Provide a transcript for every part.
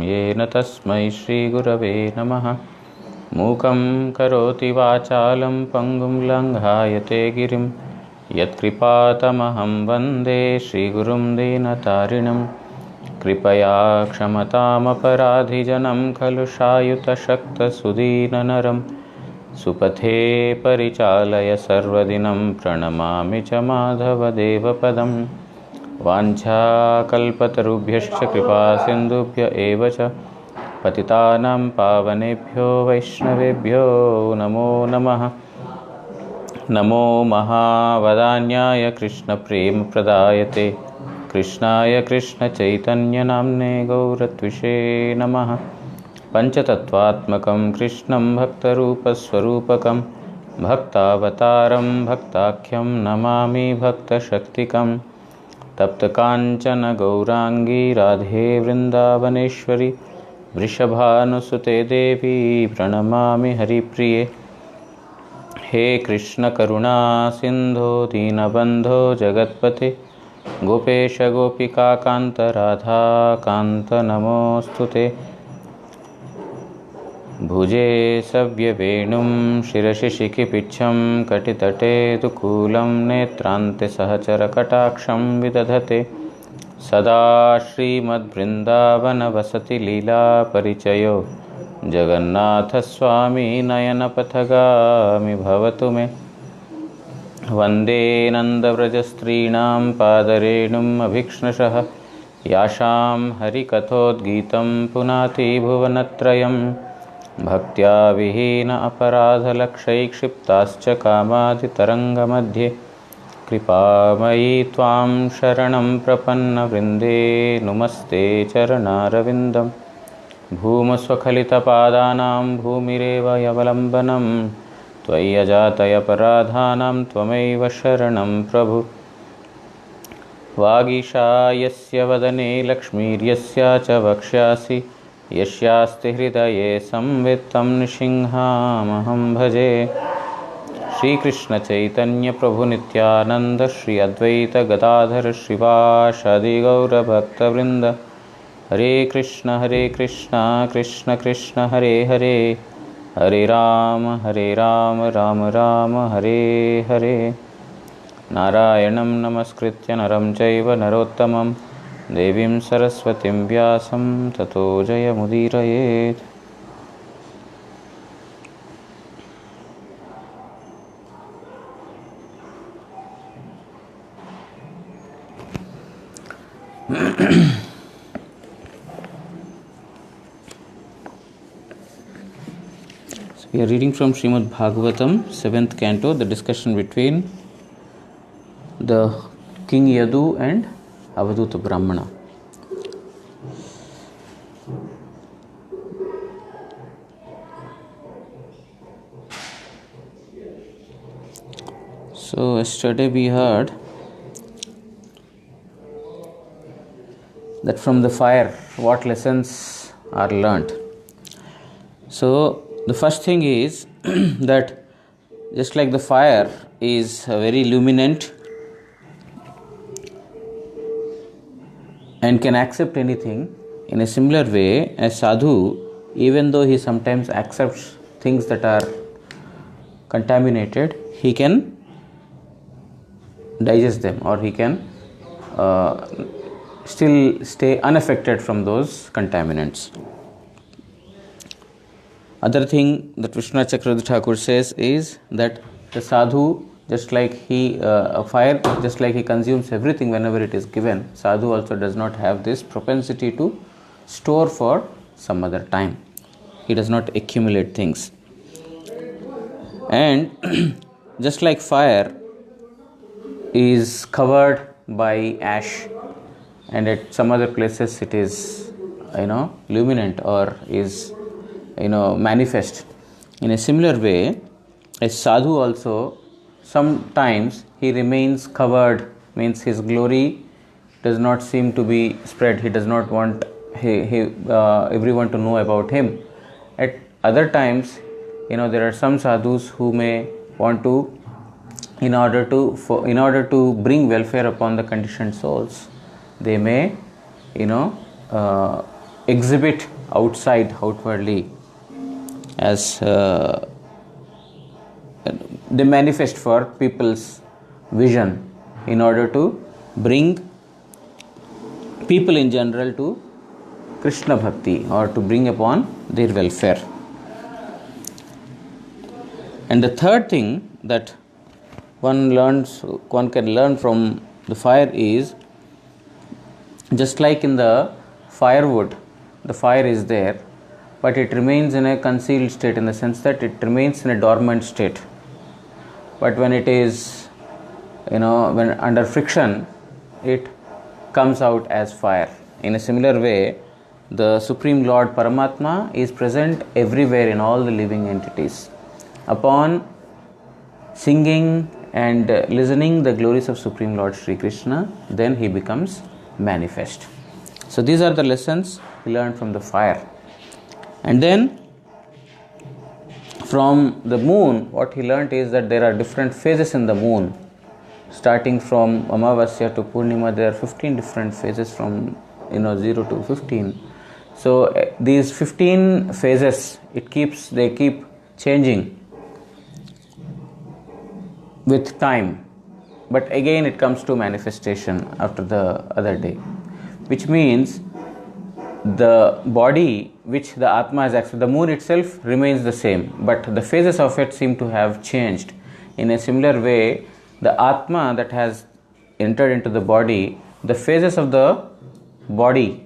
येन तस्मै श्रीगुरवे नमः। मूकं करोति वाचालं पङ्गुं लङ्घायते गिरिं यत्कृपातमहं वन्दे श्रीगुरुं दीनतारिणं। कृपया क्षमतामपराधिजनं खलु शायुतशक्तसुदीननरं। सुपथे परिचालय सर्वदिनं प्रणमामि च माधवदेवपदं। वाञ्छाकल्पतरुभ्यश्च कृपासिन्धुभ्य एव च पतितानां पावनेभ्यो वैष्णवेभ्यो नमो नमः। नमो महावदान्याय कृष्णप्रेमप्रदायते कृष्णाय कृष्णचैतन्यनाम्ने गौरत्विषे नमः। पञ्चतत्त्वात्मकं कृष्णं भक्तरूपस्वरूपकं भक्तावतारं भक्ताख्यं नमामि भक्तशक्तिकं। तप्तकाञ्चन गौराङ्गी राधे वृन्दावनेश्वरी वृषभानुसुते देवी प्रणमामि हरिप्रिये। हे कृष्ण करुणा सिन्धो दीनबन्धो जगत्पते गोपेश गोपिकान्त राधाकान्त नमोऽस्तुते। भुजे सव्यवेणुं शिरसि शिखिपिच्छं कटितटे दुकूलं नेत्रान्ते सहचरकटाक्षं विदधते। सदा श्रीमद्वृन्दावनवसति लीलापरिचयो जगन्नाथस्वामी नयनपथगामी भवतु मे। वन्दे नन्दव्रजस्त्रीणां पादरेणुम् अभीक्ष्णशः यासां हरिकथोद्गीतं पुनाति भुवनत्रयं। भक्त्या विहीन अपराधलक्षैक्षिप्ताश्च कामादितरङ्गमध्ये कृपामयी त्वां शरणं प्रपन्नवृन्दे नुमस्ते चरणारविन्दं। भूमस्वखलितपादानां भूमिरेव यवलम्बनं त्वय्यजातयपराधानां त्वमेव शरणं प्रभु। वागीशा यस्य वदने लक्ष्मीर्यस्य च वक्ष्यासि यस्यास्ति हृदये संवित्तं नृसिंहामहं भजे। श्रीकृष्णचैतन्य प्रभु नित्यानंद श्री अद्वैत गदाधर श्रीवासादि गौरभक्तवृंद। हरे कृष्ण कृष्ण कृष्ण हरे हरे हरे राम राम राम हरे हरे। नारायणं नमस्कृत्य नरं चैव नरोत्तमं देवीं सरस्वतीं व्यासं ततो जयमुदीरयेत्। So we are reading from Srimad Bhagavatam, 7th canto, the discussion between the King Yadu and Avadhuta Brahmana. So yesterday we heard that from the fire what lessons are learnt. So the first thing is that just like the fire is very luminant and can accept anything, in a similar way as sadhu, even though he sometimes accepts things that are contaminated, he can digest them, or he can still stay unaffected from those contaminants. Other thing that Vishwanath Chakravarti Thakur says is that the sadhu, just like a fire, just like he consumes everything whenever it is given, sadhu also does not have this propensity to store for some other time. He does not accumulate things. And just like fire is covered by ash, and at some other places it is luminant or is manifest, in a similar way a sadhu also sometimes he remains covered, means his glory does not seem to be spread. He does not want everyone to know about him. At other times, there are some sadhus who may want to, in order to bring welfare upon the conditioned souls, they may exhibit outwardly as they manifest for people's vision in order to bring people in general to Krishna Bhakti or to bring upon their welfare. And the third thing that one can learn from the fire is, just like in the firewood, the fire is there, but it remains in a concealed state, in the sense that it remains in a dormant state. But when it is, when under friction, it comes out as fire. In a similar way, the Supreme Lord Paramatma is present everywhere in all the living entities. Upon singing and listening the glories of Supreme Lord Sri Krishna, then he becomes manifest. So these are the lessons we learned from the fire. And then from the moon, what he learnt is that there are different phases in the moon. Starting from Amavasya to Purnima, there are 15 different phases from 0 to 15. So these 15 phases, they keep changing with time, but again it comes to manifestation after the other day, which means the body which the Atma has accepted, the moon itself remains the same, but the phases of it seem to have changed. In a similar way, the Atma that has entered into the body, the phases of the body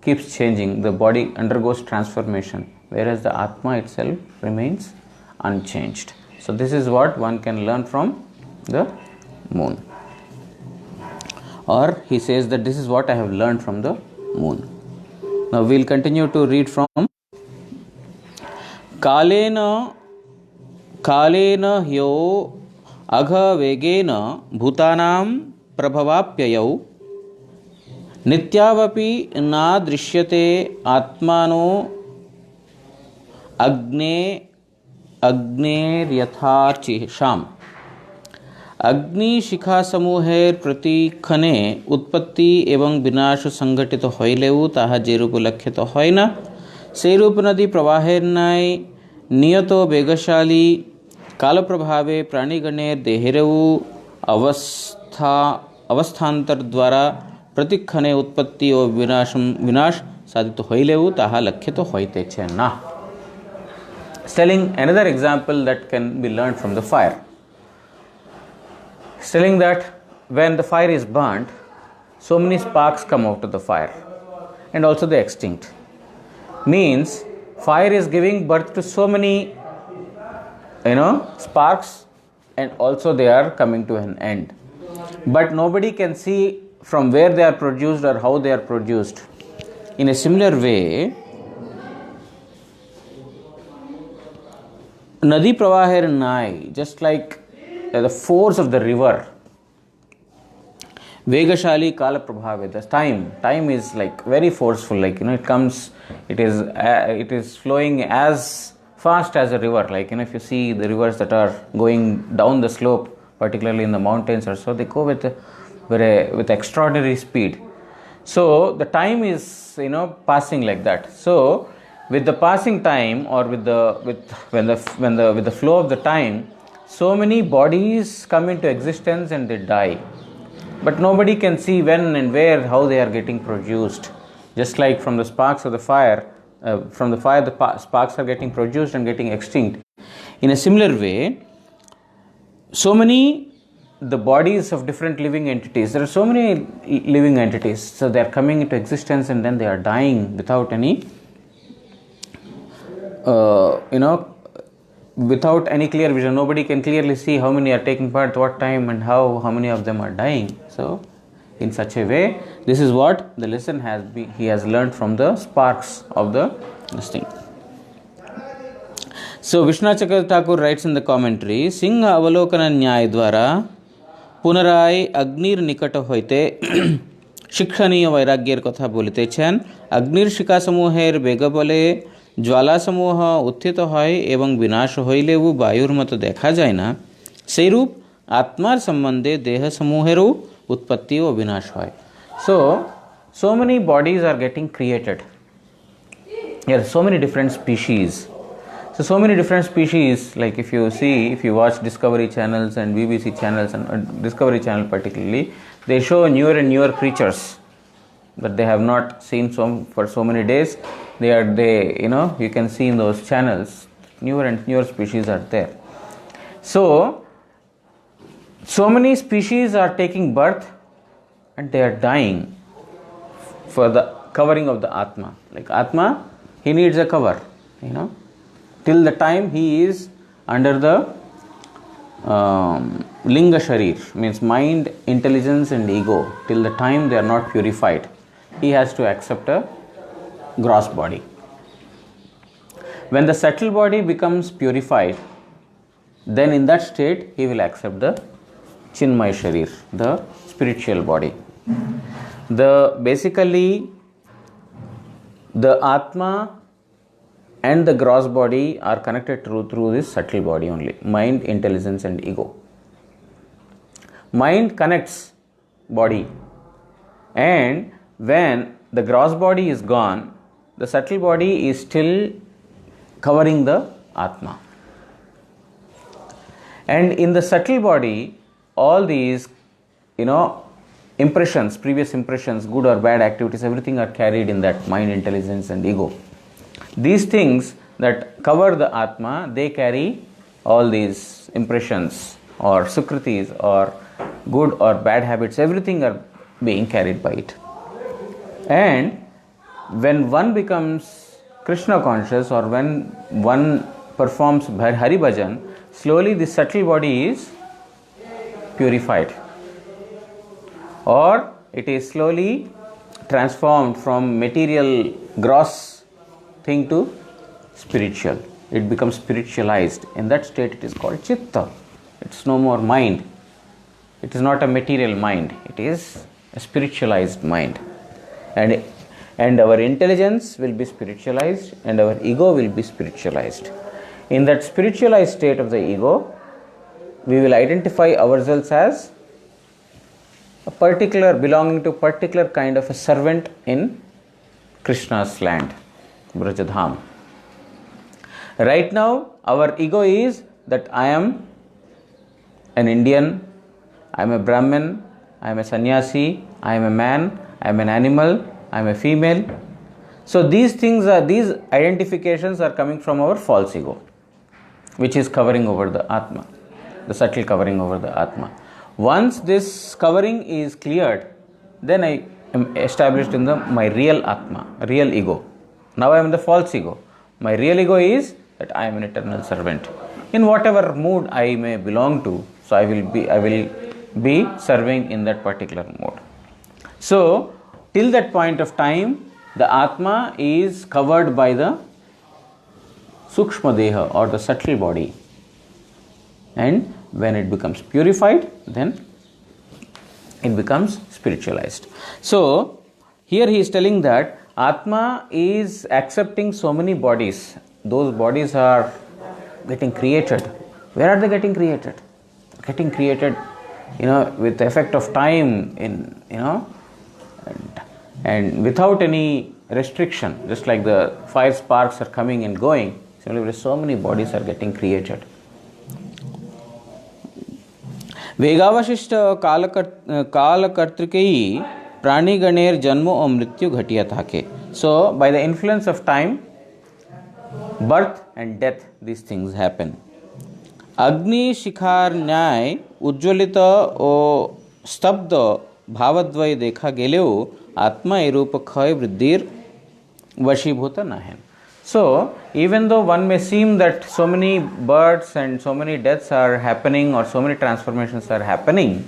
keeps changing, the body undergoes transformation, whereas the Atma itself remains unchanged. So this is what one can learn from the moon. Or he says that this is what I have learned from the moon. Now we will continue to read from Kalena hyo agha vegena bhutanam prabhavapyayau nityavapi na drishyate atmano अग्नेर्यथाचिषाम अग्निशिखा समूहेर प्रतिक्षणे उत्पत्ति एवं विनाश संघटित हইলেও তাহা যেরূপ লক্ষিত হয় না, সেই রূপ নদী প্রবাহের ন্যায় নিয়ত বেগশালী কালপ্রভাবে প্রাণীগণের দেহেরও অবস্থান্তর দ্বারা প্রতিক্ষণে উৎপত্তি ও বিনাশ সাধিত হইলেও তাহা লক্ষিত হইতেছে না. Telling another example that can be learned from the fire. Telling that when the fire is burnt, so many sparks come out of the fire and also they extinct. Means fire is giving birth to so many sparks, and also they are coming to an end. But nobody can see from where they are produced or how they are produced. In a similar way, Nadi Pravaher Nai, just like the force of the river, Vegashali Kala Prabhave, the time is like very forceful, like it is flowing as fast as a river, like if you see the rivers that are going down the slope, particularly in the mountains or so, they go with extraordinary speed. So the time is passing like that. So with the passing time, or with the flow of the time, so many bodies come into existence and they die. But nobody can see when and where, how they are getting produced. Just like from the sparks of the fire, the sparks are getting produced and getting extinct. In a similar way, the bodies of different living entities, there are so many living entities, so they are coming into existence and then they are dying without any without any clear vision. Nobody can clearly see how many are taking part, what time, and how many of them are dying. So in such a way, this is what the lesson he has learned from the sparks of this thing. So Vishnu Chakra Thakur writes in the commentary, Singha Avalokana Nyay Dwara Punarai Agnir Nikata Hoite Shikshaniya Vairagyer Kotha Bolitechen Agnir Shika Samuher Begabole ज्वाला समूह उत्थित হয় এবং বিনাশ হইলেও বায়ুর মতো দেখা যায় না, সেইরূপ আত্মার সম্বন্ধে দেহ সমূহেরও উৎপত্তি ও বিনাশ হয়. So so many bodies are getting created. There are so many different species. So many different species, like if you watch Discovery channels and BBC channels, and Discovery channel particularly, they show newer and newer creatures that they have not seen for so many days. You can see in those channels, newer and newer species are there. So many species are taking birth and they are dying for the covering of the Atma. Like Atma, he needs a cover, till the time he is under the Linga Sharir, means mind, intelligence and ego, till the time they are not purified, he has to accept a gross body. When the subtle body becomes purified, then in that state he will accept the Chinmay Sharir, the spiritual body. Basically the Atma and the gross body are connected through this subtle body only, mind, intelligence and ego. Mind connects body, and when the gross body is gone, the subtle body is still covering the Atma. And in the subtle body, all these, impressions, previous impressions, good or bad activities, everything are carried in that mind, intelligence and ego. These things that cover the Atma, they carry all these impressions or sukritis or good or bad habits, everything are being carried by it. And when one becomes Krishna conscious, or when one performs Hari Bhajan, slowly the subtle body is purified, or it is slowly transformed from material gross thing to spiritual. It becomes spiritualized. In that state it is called Chitta. It's no more mind. It is not a material mind. It is a spiritualized mind. And our intelligence will be spiritualized and our ego will be spiritualized. In that spiritualized state of the ego, we will identify ourselves as belonging to particular kind of a servant in Krishna's land, Brajadham. Right now, our ego is that I am an Indian, I am a Brahmin, I am a sannyasi, I am a man, I am an animal, I am a female. So these identifications are coming from our false ego, which is covering over the Atma, the subtle covering over the Atma. Once this covering is cleared, then I am established in my real Atma, real ego. Now I am in the false ego. My real ego is that I am an eternal servant. In whatever mood I may belong to, so I will be serving in that particular mode. So till that point of time, the Atma is covered by the Sukshma Deha, or the subtle body. And when it becomes purified, then it becomes spiritualized. So here he is telling that Atma is accepting so many bodies. Those bodies are getting created. Where are they getting created? Getting created, with the effect of time, and without any restriction. Just like the fire sparks are coming and going, similarly so many bodies are getting created. वेगावशिष्ट कालकर्तृकई प्राणीगणेर जन्म और मृत्यु घटिया थाके. So by the influence of time, birth and death, these things happen. अग्नि शिखार न्याय उज्ज्वलित ओ स्तब्ध भावद्वय देखा गेलेओ आत्मा एरूप क्षय वृद्धिर वशीभूत Nahyan. So even though one may seem that so many births and so many deaths are happening, or so many transformations are happening,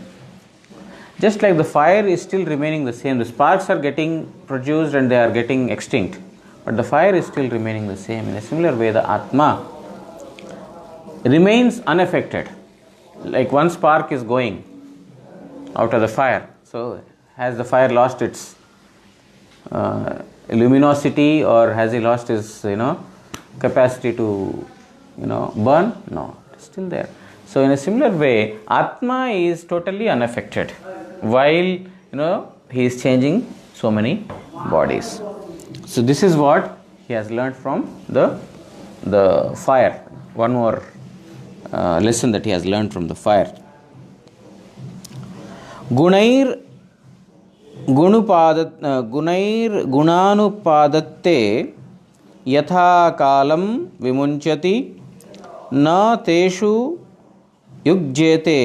just like the fire is still remaining the same, the sparks are getting produced and they are getting extinct, but the fire is still remaining the same. In a similar way, the Atma remains unaffected. Like one spark is going out of the fire, so has the fire lost its luminosity, or has he lost his capacity to burn? No, it is still there. So in a similar way, Atma is totally unaffected while he is changing so many bodies. So this is what he has learned from the fire. One more lesson that he has learned from the fire. Gunair गुणानुपादत्ते यथा कालं विमुञ्चति न तेषु युज्यते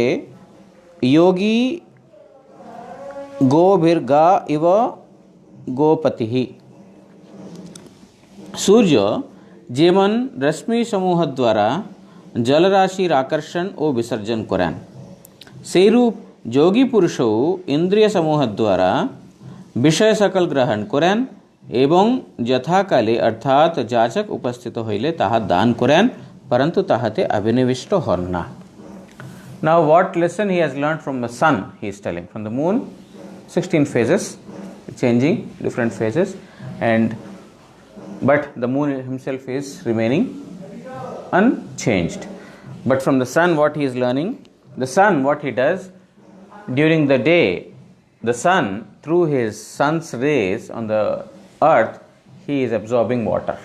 योगी गोभिर्गा इव गोपतिः. सूर्य जेमन रश्मि समूह द्वारा जलराशिर आकर्षण और विसर्जन करें, से रूप যোগী পুরুষও ইন্দ্রিয় সমূহ দ্বারা বিষয় সকল গ্রহণ করেন এবং যথাকালে অর্থাৎ যাচক উপস্থিত হইলে তাহা দান করেন, পরন্তু তাহাতে অভিনিবিষ্ট হন না. Now what lesson he has learned from the sun, he is telling. From the moon, 16 phases, changing different phases, but the moon himself is remaining unchanged. But from the sun, what he is learning, the sun, what he does, during the day, the sun, through his sun's rays on the earth, he is absorbing water.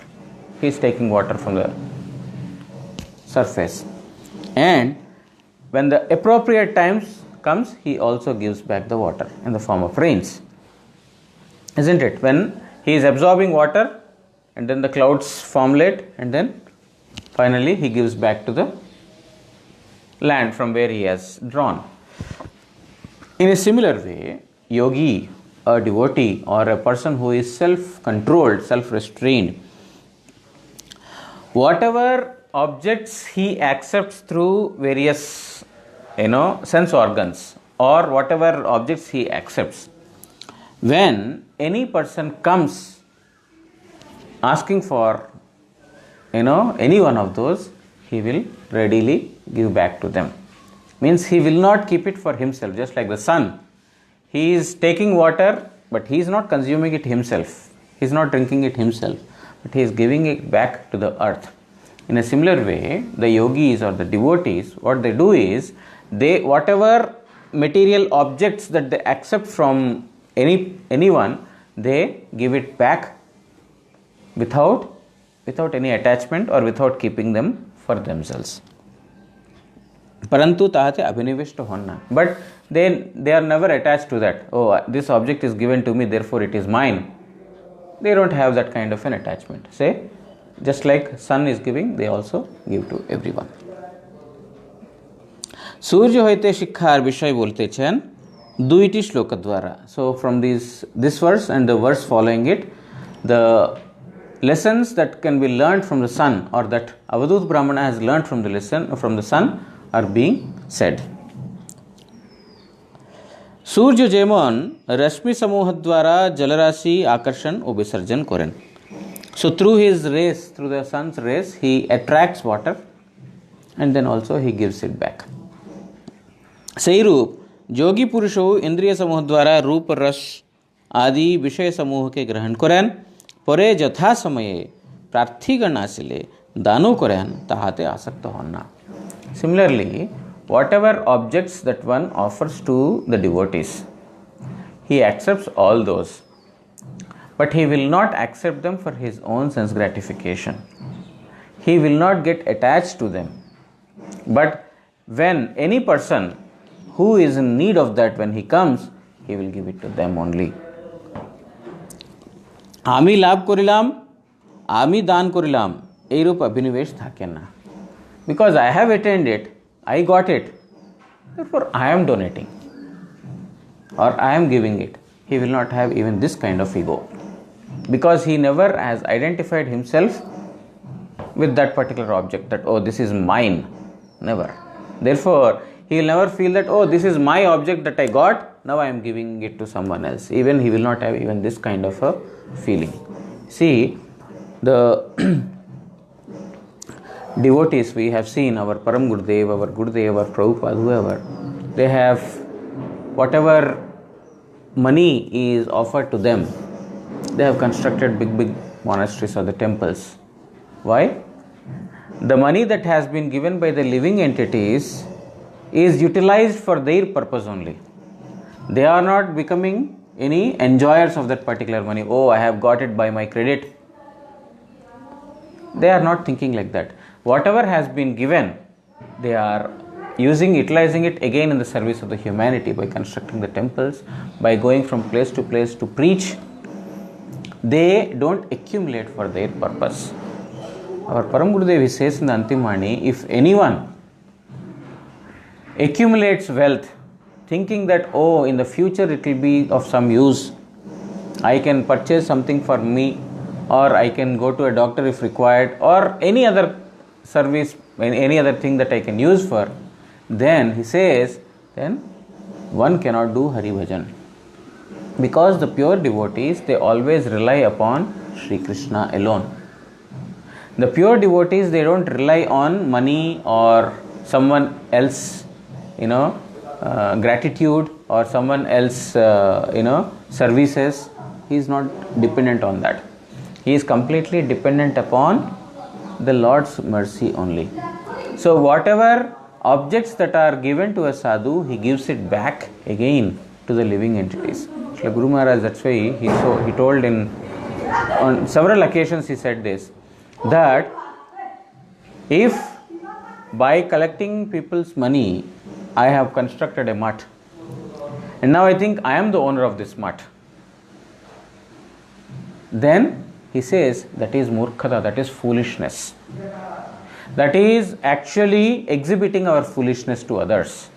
He is taking water from the surface. And when the appropriate times comes, he also gives back the water in the form of rains. Isn't it? When he is absorbing water and then the clouds formulate and then finally he gives back to the land from where he has drawn. In a similar way, yogi, a devotee or a person who is self-controlled, self-restrained, whatever objects he accepts through various sense organs or whatever objects he accepts, when any person comes asking for any one of those, he will readily give back to them. Means he will not keep it for himself, just like the sun. He is taking water, but he is not consuming it himself. He is not drinking it himself, but he is giving it back to the earth. In a similar way, the yogis or the devotees, what they do is, they whatever material objects that they accept from anyone, they give it back without any attachment or without keeping them for themselves. Parantu tahate abhinivishta honna. But they are never attached to that. Oh, this object is given to me, therefore it is mine. They don't have that kind of an attachment. Say, just like sun is giving, they also give to everyone. সূর্য হইতে শিক্ষার বিষয় বলতেছেন দুইটি শ্লোক দ্বারা. So from this verse and the verse following it, the lessons that can be learned from the sun or that Avadhuta Brahmana has learned from the sun are being said. সূর্য যেমন রশ্মি সমূহ দ্বারা জলরাশি আকর্ষণ ও বিসর্জন করেন. So through his rays, through the sun's rays, he attracts water and then also he gives it back. সেই রূপ যোগী পুরুষও ইন্দ্রিয় সমূহ দ্বারা রূপ রস আদি বিষয় সমূহকে গ্রহণ করেন, পরে যথা সময়ে প্রার্থীগণ আসিলে দানও করেন, তাহাতে আসক্ত হন না. Similarly, whatever objects that one offers to the devotees, he accepts all those, but he will not accept them for his own sense gratification. He will not get attached to them. But when any person who is in need of that, when he comes, he will give it to them only. আমি লাভ করিলাম, আমি দান করিলাম, এইরূপ অভিনিবেশ থাকে না. Because I have attained it, I got it, therefore I am donating or I am giving it. He will not have even this kind of ego, because he never has identified himself with that particular object, that oh, this is mine. Never. Therefore he will never feel that oh, this is my object that I got, now I am giving it to someone else. Even he will not have even this kind of a feeling. See, the devotees we have seen, our Param Gurudev, our Gurudev, our Prabhupada, whoever, they have whatever money is offered to them, they have constructed big monasteries or the temples. Why? The money that has been given by the living entities is utilized for their purpose only. They are not becoming any enjoyers of that particular money. Oh, I have got it by my credit. They are not thinking like that. Whatever has been given, they are utilizing it again in the service of the humanity by constructing the temples, by going from place to preach. They don't accumulate for their purpose. Our Param Gurudev says in the Antimani, if anyone accumulates wealth thinking that, oh, in the future it will be of some use, I can purchase something for me, or I can go to a doctor if required, or any other service, any other thing that I can use for, then he says, then one cannot do Hari Bhajan. Because the pure devotees, they always rely upon Sri Krishna alone. The pure devotees, they don't rely on money or someone else, gratitude or someone else, services. He is not dependent on that. He is completely dependent upon the Lord's mercy only. So whatever objects that are given to a sadhu, he gives it back again to the living entities. Like Guru Maharaj, that's why he told on several occasions he said this, that if by collecting people's money I have constructed a mutt, and now I think I am the owner of this mutt, then he says that is murkhata, that is foolishness. That is actually exhibiting our foolishness to others.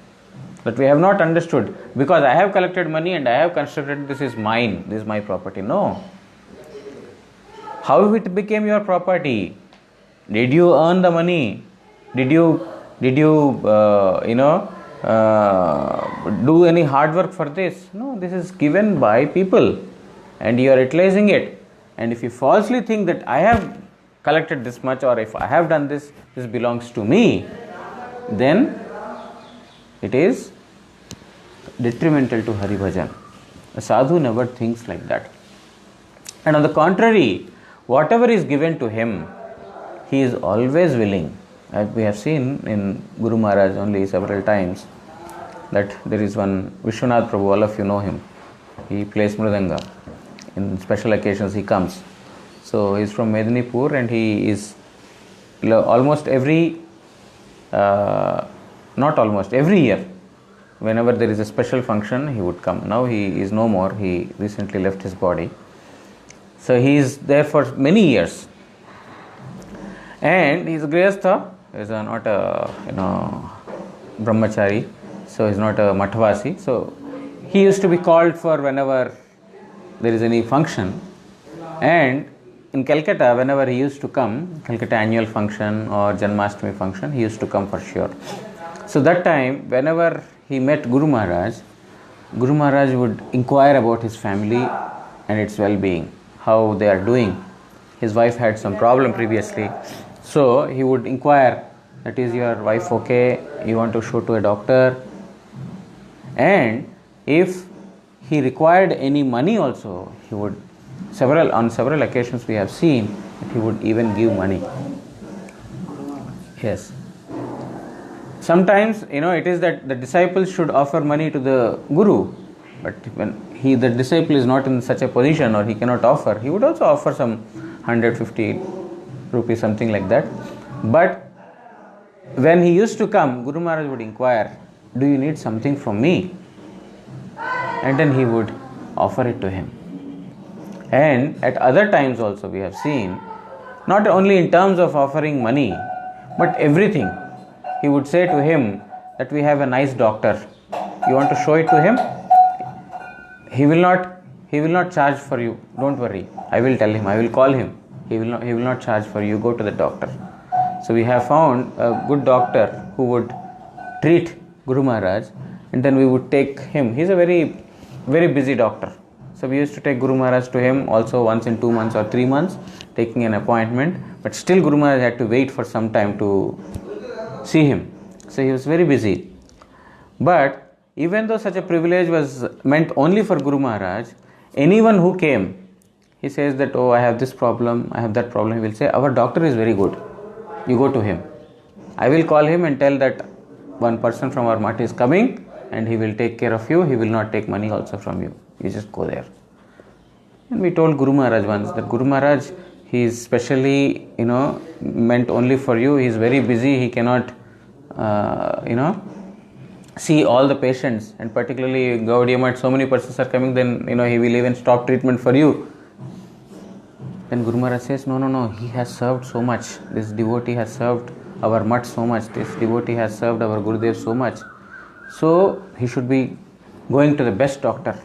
That we have not understood, because I have collected money and I have constructed, this is mine, this is my property. No. How it became your property? Did you earn the money? Did you do any hard work for this? No, this is given by people and you are utilizing it. And if you falsely think that I have collected this much, or if I have done this, this belongs to me, then it is detrimental to Hari Bhajan. A sadhu never thinks like that. And on the contrary, whatever is given to him, he is always willing. As we have seen in Guru Maharaj only several times, that there is one Vishwanath Prabhu, all of you know him. He plays Mridanga. In special occasions he comes. So he is from Medinipur, and he is almost every year, whenever there is a special function, he would come. Now he is no more. He recently left his body. So he is there for many years. And he is a Grihastha. He is not a brahmachari. So he is not a Mathvasi. So he used to be called for whenever there is any function. And in Calcutta, whenever he used to come, Calcutta annual function or Janmashtami function, he used to come for sure. So that time, whenever he met Guru Maharaj would inquire about his family and its well-being, how they are doing. His wife had some problem previously. So he would inquire, that is your wife okay? You want to show to a doctor? And if he required any money also, he would, on several occasions we have seen that he would even give money. Yes. Sometimes, it is that the disciples should offer money to the Guru, but when the disciple is not in such a position or he cannot offer, he would also offer some 150 rupees, something like that. But when he used to come, Guru Maharaj would inquire, do you need something from me? And then he would offer it to him. And at other times also we have seen, not only in terms of offering money, but everything. He would say to him that we have a nice doctor. You want to show it to him? He will not charge for you. Don't worry. I will tell him. I will call him. He will not charge for you. Go to the doctor. So we have found a good doctor who would treat Guru Maharaj, and then we would take him. He is a very, very busy doctor. So we used to take Guru Maharaj to him also once in 2 months or 3 months, taking an appointment. But still Guru Maharaj had to wait for some time to see him. So he was very busy. But even though such a privilege was meant only for Guru Maharaj, anyone who came, he says that, oh, I have this problem, I have that problem. He will say, our doctor is very good. You go to him. I will call him and tell that one person from our mat is coming and he will take care of you. He will not take money also from you. You just go there. And we told Guru Maharaj once that Guru Maharaj, he is specially, meant only for you. He is very busy. He cannot, see all the patients. And particularly Gaudiya Math, so many persons are coming, then, he will even stop treatment for you. Then Guru Maharaj says, no, he has served so much. This devotee has served our Math so much. This devotee has served our Gurudev so much. So he should be going to the best doctor.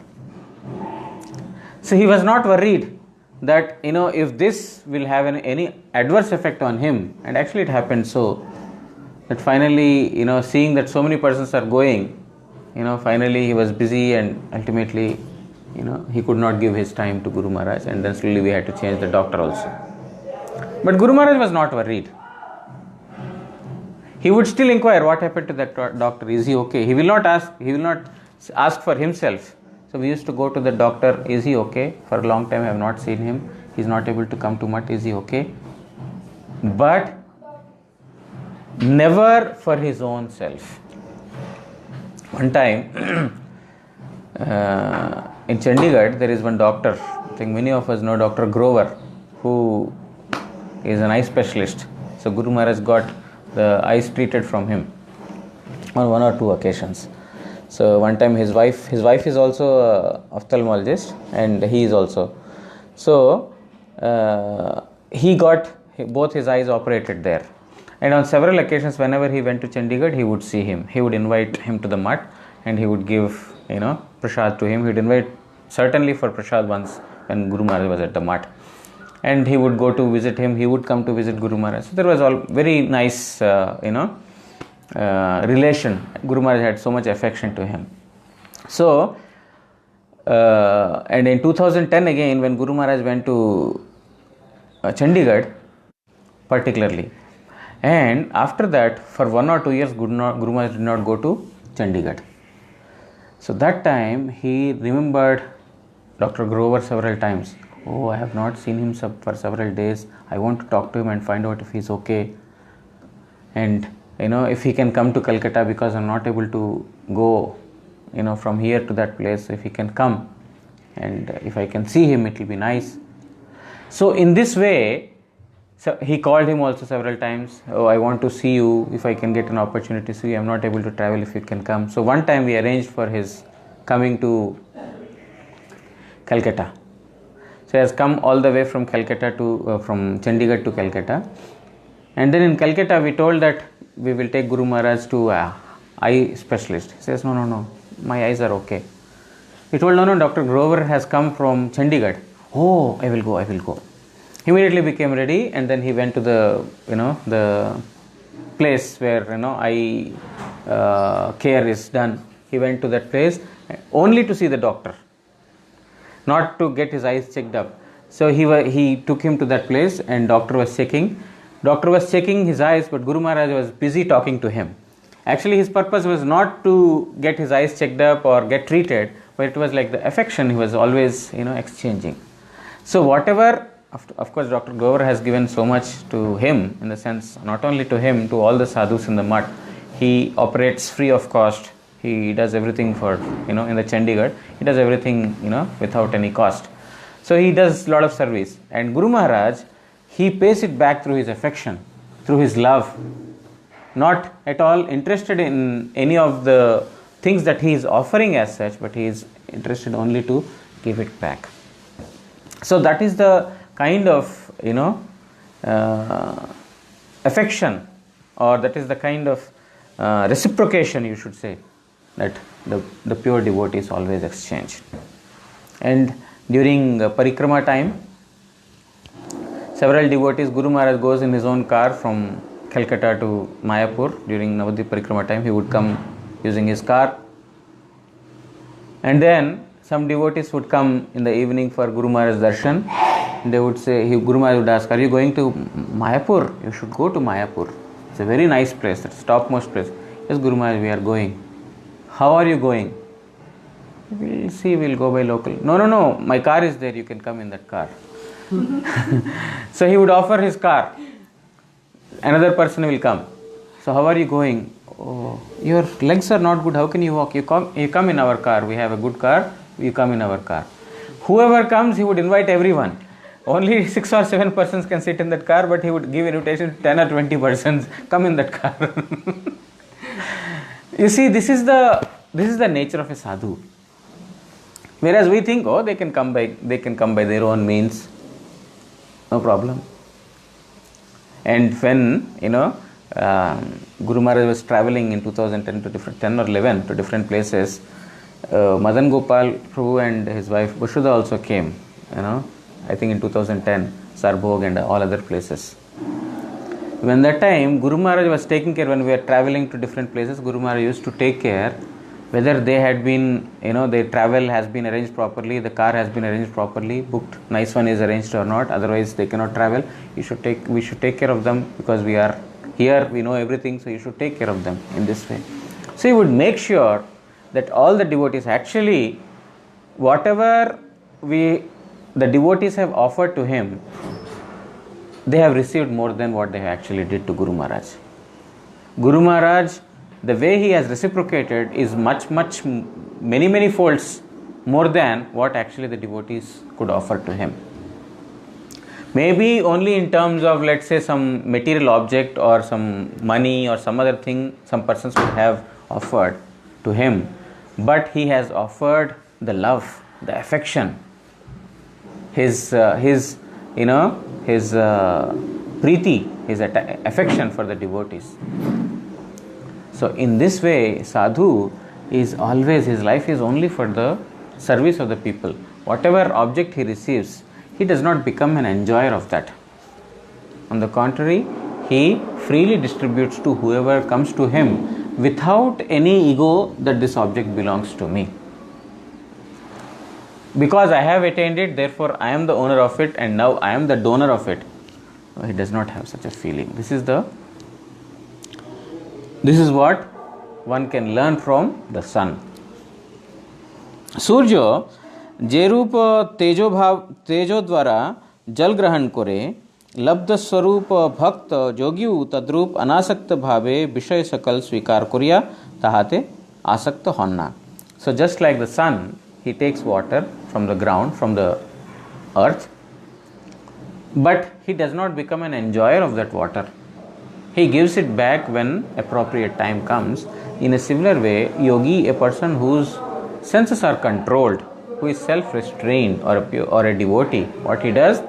So he was not worried that, if this will have any adverse effect on him. And actually it happened so, that finally, seeing that so many persons are going, finally he was busy, and ultimately, he could not give his time to Guru Maharaj, and then slowly we had to change the doctor also. But Guru Maharaj was not worried. He would still inquire what happened to that doctor. Is he okay? He will not ask for himself. So we used to go to the doctor. Is he okay? For a long time I have not seen him. He is not able to come to Math. Is he okay? But never for his own self. One time in Chandigarh, there is one doctor. I think many of us know Dr. Grover, who is an eye specialist. So Guru Maharaj got the eyes treated from him on one or two occasions. So one time his wife is also an ophthalmologist, and he is also. So he got both his eyes operated there. And on several occasions, whenever he went to Chandigarh, he would see him. He would invite him to the Math, and he would give, prasad to him. He would invite certainly for prasad once when Guru Maharaj was at the Math. And he would go to visit him. He would come to visit Guru Maharaj. So there was all very nice, relation. Guru Maharaj had so much affection to him. So, and in 2010 again, when Guru Maharaj went to Chandigarh, particularly, and after that, for 1 or 2 years, Guru Maharaj did not go to Chandigarh. So that time, he remembered Dr. Grover several times. Oh, I have not seen him for several days. I want to talk to him and find out if he's okay. And, if he can come to Calcutta, because I'm not able to go, from here to that place. If he can come, and if I can see him, it will be nice. So in this way, so he called him also several times. Oh, I want to see you. If I can get an opportunity to see you, I'm not able to travel. If you can come. So one time we arranged for his coming to Calcutta. So he has come all the way from Calcutta to from Chandigarh to Calcutta. And then in Calcutta, we told that we will take Guru Maharaj to eye specialist. He says, no, my eyes are okay. We told, no, Dr. Grover has come from Chandigarh. Oh, I will go. He immediately became ready, and then he went to the, the place where, eye care is done. He went to that place only to see the doctor, not to get his eyes checked up. So he took him to that place, and doctor was checking his eyes, but Guru Maharaj was busy talking to him. Actually, his purpose was not to get his eyes checked up or get treated, but it was like the affection he was always, exchanging. So whatever, of course, Dr. Grover has given so much to him, in the sense, not only to him, to all the sadhus in the Math. He operates free of cost. He does everything for, in the Chandigarh, he does everything, without any cost. So he does a lot of service. And Guru Maharaj, he pays it back through his affection, through his love. Not at all interested in any of the things that he is offering as such, but he is interested only to give it back. So that is the kind of, affection, or that is the kind of reciprocation, you should say, that the pure devotees always exchange. And during parikrama time, several devotees, Guru Maharaj goes in his own car from Calcutta to Mayapur. During Navadvip parikrama time, he would come using his car. And then some devotees would come in the evening for Guru Maharaj's darshan. They would say, Guru Maharaj would ask, are you going to Mayapur? You should go to Mayapur. It's a very nice place, it's the topmost place. Yes, Guru Maharaj, we are going. How are you going? We'll see, we'll go by local. No, my car is there, you can come in that car. So he would offer his car. Another person will come. So how are you going? Oh, your legs are not good, how can you walk? You come in our car, we have a good car, you come in our car. Whoever comes, he would invite everyone. Only 6 or 7 persons can sit in that car, but he would give invitation to 10 or 20 persons, come in that car. You see, this is the nature of a sadhu. Whereas we think, oh, they can come by their own means, no problem. And when Guru Maharaj was traveling in 2010 to different 10 or 11 to different places, Madan Gopal Prabhu and his wife Bushuda also came. I think in 2010, Sarbhog and all other places. When that time Guru Maharaj was taking care, when we were traveling to different places, Guru Maharaj used to take care whether they had been, their travel has been arranged properly, the car has been arranged properly, booked, nice one is arranged or not, otherwise they cannot travel. We should take care of them because we are here, we know everything, so you should take care of them in this way. So he would make sure that all the devotees, actually whatever the devotees have offered to him, they have received more than what they actually did to Guru Maharaj. Guru Maharaj, the way he has reciprocated is much, many folds more than what actually the devotees could offer to him. Maybe only in terms of, let's say, some material object or some money or some other thing some persons would have offered to him, but he has offered the love, the affection, his priti, his affection for the devotees. So in this way, sadhu is always, his life is only for the service of the people. Whatever object he receives, he does not become an enjoyer of that. On the contrary, he freely distributes to whoever comes to him without any ego that this object belongs to me. Because I have attained it, therefore I am the owner of it and now I am the donor of it. He does not have such a feeling. This is what one can learn from the sun. Surjo जे रूप तेजो द्वारा जल ग्रहण करे लब्ध स्वरूप भक्त जोगियु तद्रूप अनासक्त भावे विषय सकल स्वीकार करिया ताहाते आसक्त हन्ना. So just like the sun, he takes water from the ground, from the earth, but he does not become an enjoyer of that water. He gives it back when appropriate time comes. In a similar way, yogi, a person whose senses are controlled, who is self-restrained, or a devotee, what he does,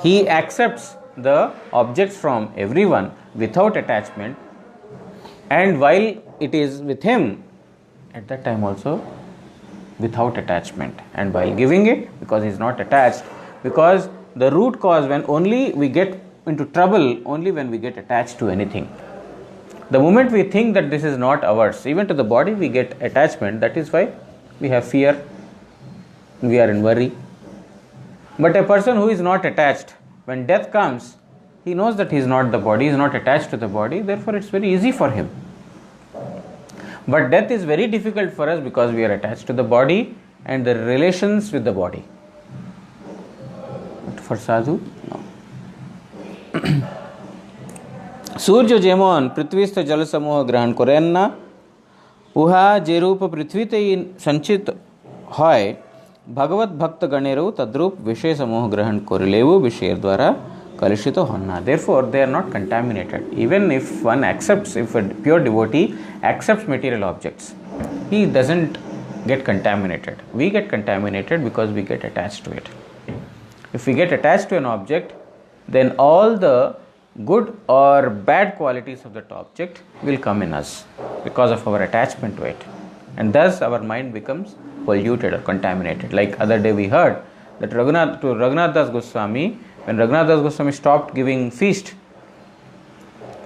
he accepts the objects from everyone without attachment, and while it is with him, at that time also without attachment, and while giving it, because he is not attached, because the root cause, when only we get into trouble only when we get attached to anything. The moment we think that this is not ours, even to the body we get attachment. That is why we have fear, we are in worry. But a person who is not attached, when death comes, he knows that he is not the body, he is not attached to the body, therefore it's very easy for him. But death is very difficult for us because we are attached to the body and the relations with the body. But for sadhu, no. सूर्य जेमन पृथ्वीस्थ जल समूह ग्रहण करें ना, उहा जे रूप पृथ्वीते संचित है भगवत भक्त गणेरो तद्रूप विषय समूह ग्रहण करिलेवु विषय द्वारा कलुषित होना. Therefore they are not contaminated. Even if one accepts, if a pure devotee accepts material objects, he doesn't get contaminated. We get contaminated because we get attached to it. If we get attached to an object, then all the good or bad qualities of that object will come in us because of our attachment to it, and thus our mind becomes polluted or contaminated. Like other day we heard that Raghunath Das Goswami, when Raghunath Das Goswami stopped giving feast,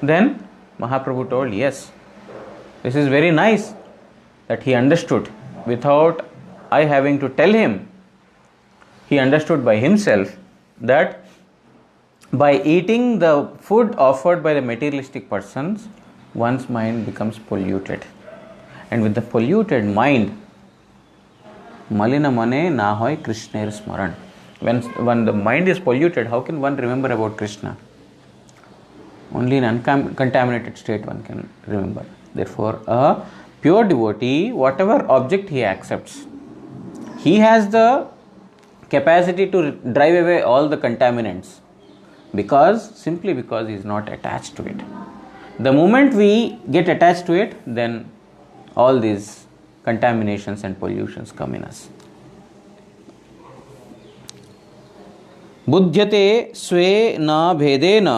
then Mahaprabhu told, yes, this is very nice that he understood without I having to tell him. He understood by himself that by eating the food offered by the materialistic persons, one's mind becomes polluted. And with the polluted mind, Malina Mane na hoy Krishner Smaran. When the mind is polluted, how can one remember about Krishna? Only in uncontaminated state one can remember. Therefore, a pure devotee, whatever object he accepts, he has the capacity to drive away all the contaminants, simply because he is not attached to it. The moment we get attached to it, then all these contaminations and pollutions come in us. बुध्यते स्वे न भेदेन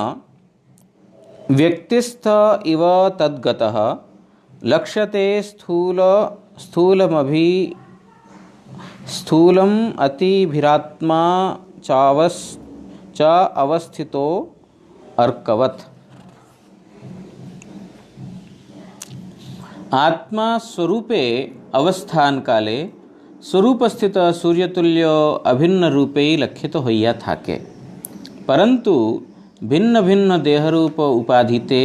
व्यक्तिस्थ इव तद्गतः लक्ष्यते स्थूलम अतिभिरात्मा च अवस्थितो अर्कवत्. आत्मा स्वरूपे अवस्थान काले स्वरूपस्थित सूर्यतुल्य अभिन्न रूपे लक्षित होइया थाके, परंतु भिन्न भिन्न देहरूप उपाधिते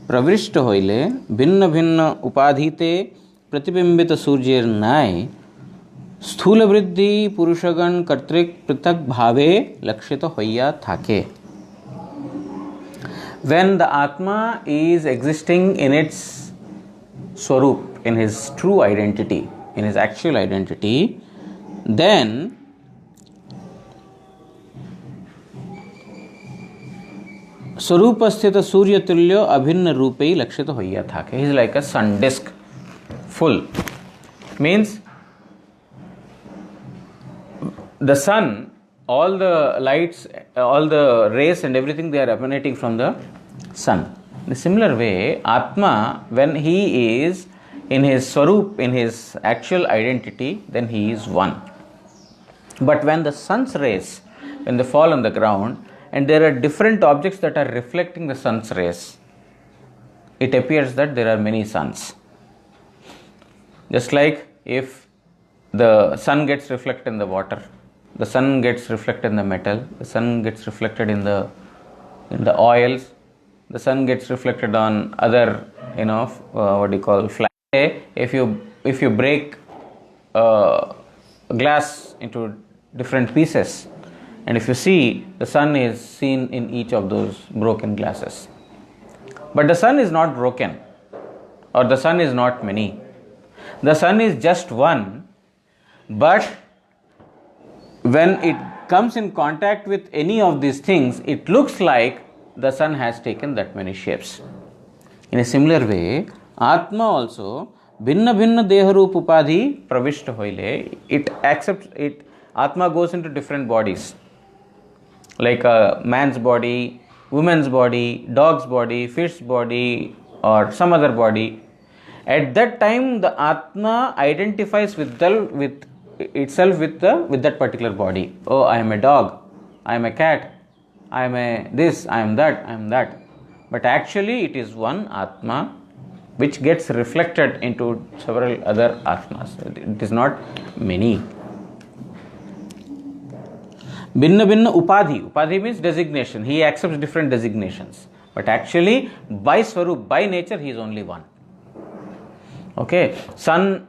प्रविष्ट होइले भिन्न भिन्न उपाधिते प्रतिबिंबित सूर्येर न्याय स्थूल वृद्धि पुरुषगण कर्तृक पृथक भावे लक्षित होइया थाके. When the Atma is existing in its Swarup, in his true identity, in his actual identity, then Swarupasthita Surya Tulya Abhinna Rupe Lakshita Hoya Thake. He is like a sun disk, full. Means the sun, all the lights, all the rays and everything, they are emanating from the sun. In a similar way, Atma, when he is in his Swarup, in his actual identity, then he is one. But when the sun's rays, when they fall on the ground, and there are different objects that are reflecting the sun's rays, it appears that there are many suns. Just like if the sun gets reflected in the water, the sun gets reflected in the metal, the sun gets reflected in the oils, the sun gets reflected on other, flash. If you break glass into different pieces, and if you see, the sun is seen in each of those broken glasses. But the sun is not broken, or the sun is not many. The sun is just one, but when it comes in contact with any of these things, it looks like the sun has taken that many shapes. In a similar way, Atma also, Bhinna Bhinna Deharup Upadhi Pravishta Hoile, it accepts it. Atma goes into different bodies, like a man's body, woman's body, dog's body, fish's body, or some other body. At that time, the Atma identifies with itself with that particular body. Oh, I am a dog, I am a cat, I am a this, I am that. But actually, it is one Atma which gets reflected into several other Atmas. It is not many. Bhinna Bhinna Upadhi. Upadhi means designation. He accepts different designations. But actually, by Swarup, by nature, he is only one. Okay. Sun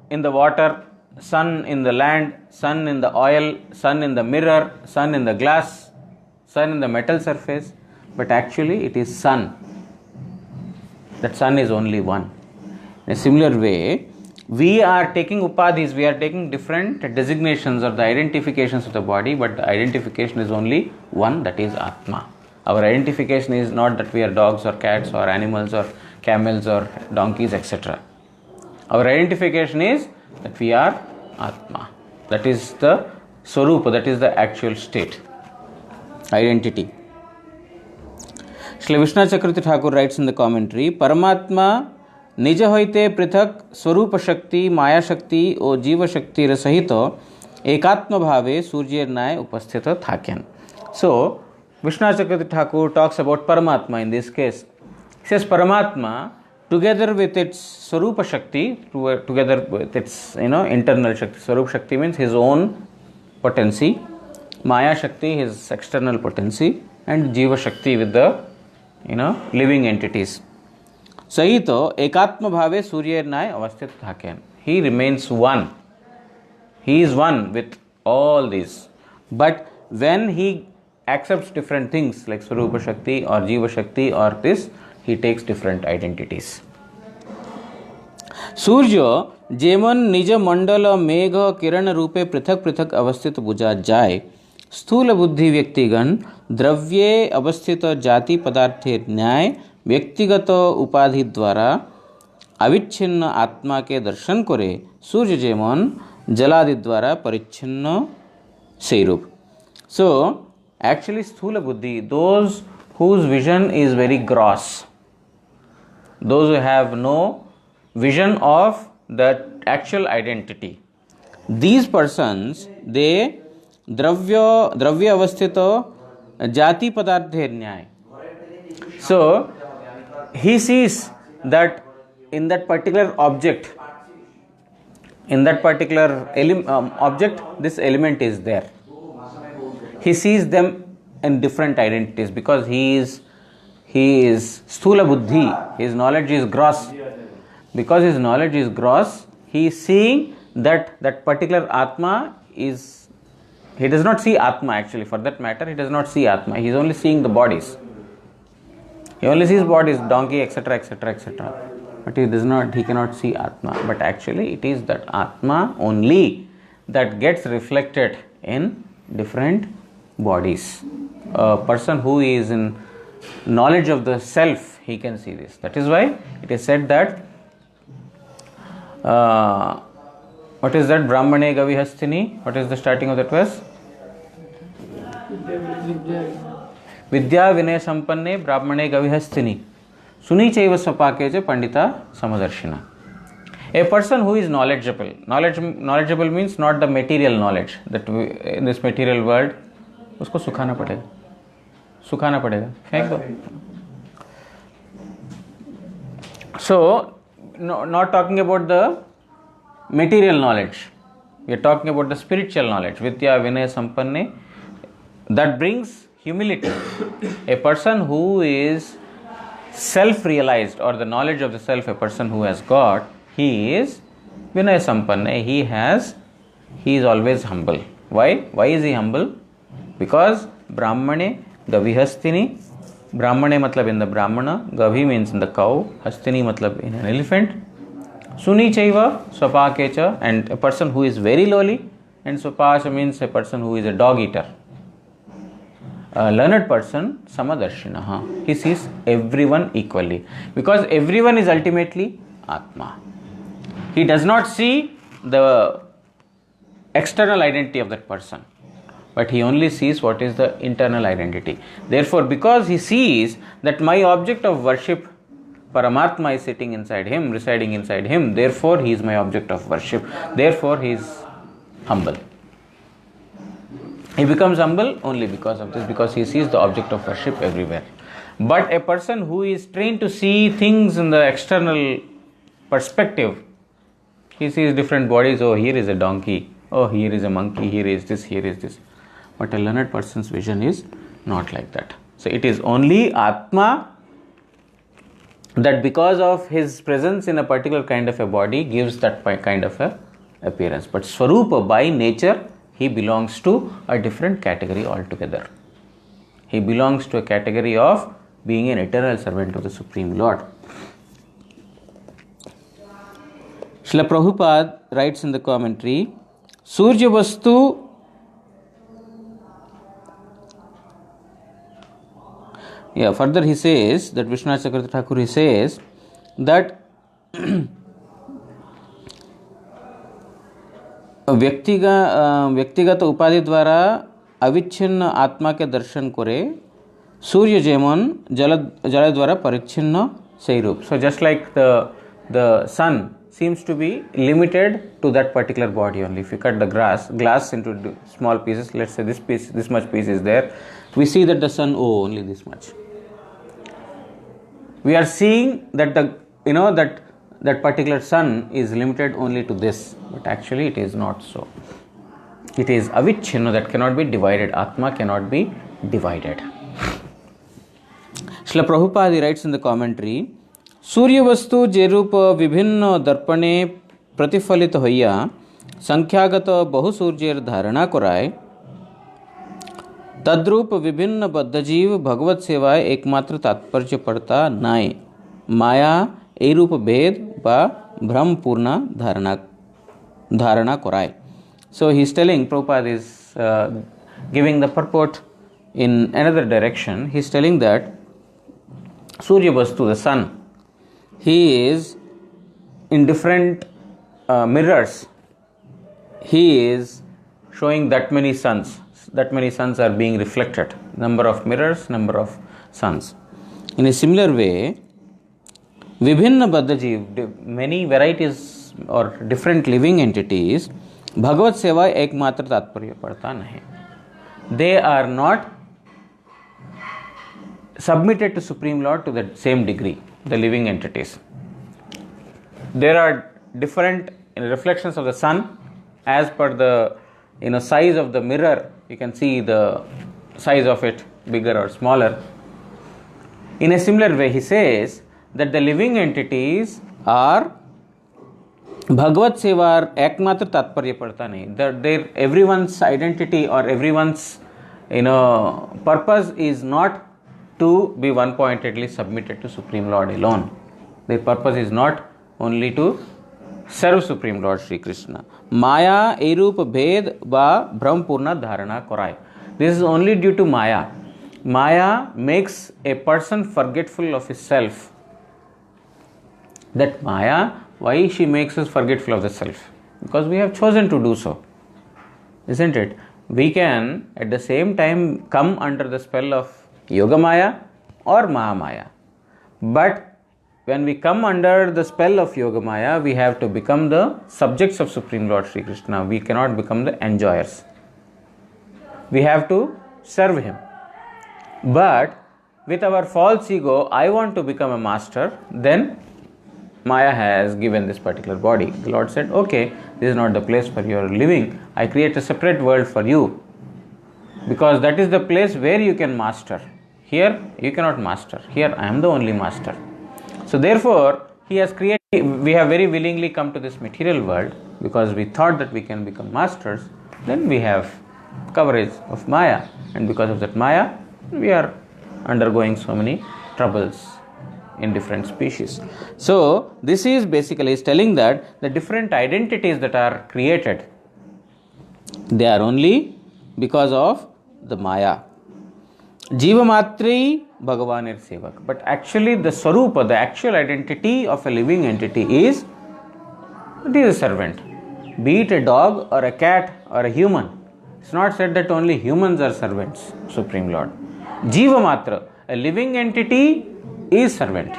in the water, sun in the land, sun in the oil, sun in the mirror, sun in the glass, sun in the metal surface. But actually, it is sun. That sun is only one. In a similar way, we are taking upadhis, we are taking different designations or the identifications of the body, but the identification is only one, that is Atma. Our identification is not that we are dogs or cats or animals or camels or donkeys, etc. Our identification is that we are Atma. That is the Swarupa, that is the actual state, identity. Shri Vishnu Chakravarti Thakur writes in the commentary, Paramatma निज होते पृथक स्वरूप शक्ति माया शक्ति और जीव शक्ति सहित एकात्म भावे सूर्य न्याय उपस्थित थाक्यन. So Vishnu Chakravarti Thakur talks about Paramatma in this case. He says Paramatma, together with its Swarupa Shakti, together with its internal Shakti. Swarup Shakti means his own potency, Maya Shakti his external potency, and Jiva Shakti with the living entities. Sahito ekatma bhave surya nai avasthit thaken. He remains one. He is one with all these. But when he accepts different things like Swarupa Shakti or Jiva Shakti or this, he takes different identities. Surya जेमन निज मंडल मेघ किरण रूपे पृथक पृथक अवस्थित बुझा जाए, स्थूल बुद्धि व्यक्तिगण द्रव्ये अवस्थित जाति पदार्थे न्याय व्यक्तिगत उपाधि द्वारा अविच्छिन्न आत्मा के दर्शन करे, सूर्य जेमन जलादि द्वारा परिच्छिन्न से रूप. So actually sthula buddhi, those whose vision is very gross, those who have no vision of the actual identity, these persons, they dravya avasthito jati padarthe nyay. So he sees that in that particular object, in that particular object, this element is there. He sees them in different identities because he is sthula buddhi, his knowledge is gross. Because his knowledge is gross, he is seeing that particular Atma is, he does not see Atma actually, for that matter, he does not see Atma, he is only seeing the bodies. He only sees bodies, donkey, etc., etc., etc. But he cannot see Atma. But actually it is that Atma only that gets reflected in different bodies. A person who is in knowledge of the self, he can see this. That is why it is said that what is that? Brahmane Gavihastini. What is the starting of that verse? Vidya Vinay Sampanne Brahmane Gavihastini. Suni Chaiva Swapakecha Pandita Samadarshina. A person who is knowledgeable. Knowledgeable means not the material knowledge that in this material world. उसको सुखाना पड़ेगा फेंक दो. So not talking about the material knowledge, we are talking about the spiritual knowledge. Vidya Vinaya Sampanne, that brings humility. A person who is self-realized, or the knowledge of the self, a person who has got, he is Vinaya Sampanne. He is always humble. Why is he humble? Because Brahmane Gavihastini, Brahmane matlab in the Brahmana, Gavi means in the cow, Hastini matlab in an elephant, Suni Chaiva Swapakecha, and a person who is very lowly, and Swapasha means a person who is a dog eater. A learned person, Samadarshinaha, he sees everyone equally, because everyone is ultimately Atma. He does not see the external identity of that person, but he only sees what is the internal identity. Therefore, because he sees that my object of worship, Paramatma, is sitting inside him, residing inside him, therefore he is my object of worship. Therefore he is humble. He becomes humble only because of this, because he sees the object of worship everywhere. But a person who is trained to see things in the external perspective, he sees different bodies. Oh, here is a donkey. Oh, here is a monkey. Here is this. Here is this. But a learned person's vision is not like that. So it is only Atma that, because of his presence in a particular kind of a body, gives that kind of a appearance. But Swarupa, by nature, he belongs to a different category altogether. He belongs to a category of being an eternal servant of the Supreme Lord. Srila Prabhupada writes in the commentary, Surya Vastu further he says that Vishwanath Chakravarti Thakur, he says that व्यक्तिगत उपाधि द्वारा अविच्छिन्न आत्मा के दर्शन करे, सूर्य जेमन जल द्वारा परिच्छिन्न से रूप. So just like the sun seems to be limited to that particular body only. If you cut the glass into small pieces, let's say this much piece is there, we see that the sun, only this much. We are seeing that that particular sun is limited only to this, but actually it is not so. It is avichinna, that cannot be divided. Atma cannot be divided. Srila Prabhupada writes in the commentary, सूर्य वस्तु जे रूप विभिन्न दर्पणे प्रतिफलित होइया संख्यागत बहु सूर्येर धारणा कराय, तद्रूप विभिन्न बद्धजीव भगवत सेवाय एकमात्र तात्पर्य पड़ता नाय, माया ए रूप भेद बा Brahm Purna Dharana Korai. So he is telling, Prabhupada is giving the purport in another direction. He is telling that Surya Vastu, the sun, he is in different mirrors. He is showing that many suns. That many suns are being reflected. Number of mirrors, number of suns. In a similar way, Vibhinna Baddhajiv, many varieties or different living entities, Bhagavad Seva ek matra tatparya padta nahi. They are not submitted to Supreme Lord to the same degree, the living entities. There are different reflections of the sun as per the size of the mirror. You can see the size of it, bigger or smaller. In a similar way, he says that the living entities are Bhagavad Seva ekmatra tatparya padta nahi. That everyone's identity or everyone's purpose is not to be one-pointedly submitted to Supreme Lord alone. Their purpose is not only to serve Supreme Lord Sri Krishna. Maya erup bhed va Brahm Purna Dharana Korai. This is only due to Maya. Maya makes a person forgetful of his self. That Maya, why she makes us forgetful of the self? Because we have chosen to do so. Isn't it? We can at the same time come under the spell of Yoga Maya or Mahamaya. But when we come under the spell of Yoga Maya, we have to become the subjects of Supreme Lord Sri Krishna. We cannot become the enjoyers. We have to serve Him. But with our false ego, I want to become a master, then Maya has given this particular body. The Lord said, okay, this is not the place for your living. I create a separate world for you. Because that is the place where you can master. Here, you cannot master. Here, I am the only master. So therefore, He has created, we have very willingly come to this material world because we thought that we can become masters. Then we have coverage of Maya. And because of that Maya, we are undergoing so many troubles in different species. So this is basically telling that the different identities that are created, they are only because of the Maya. Jiva Matri Bhagavanir Sevak. But actually the Swarupa, the actual identity of a living entity is, it is a servant. Be it a dog or a cat or a human. It's not said that only humans are servants, Supreme Lord. Jiva Matra, a living entity is servant.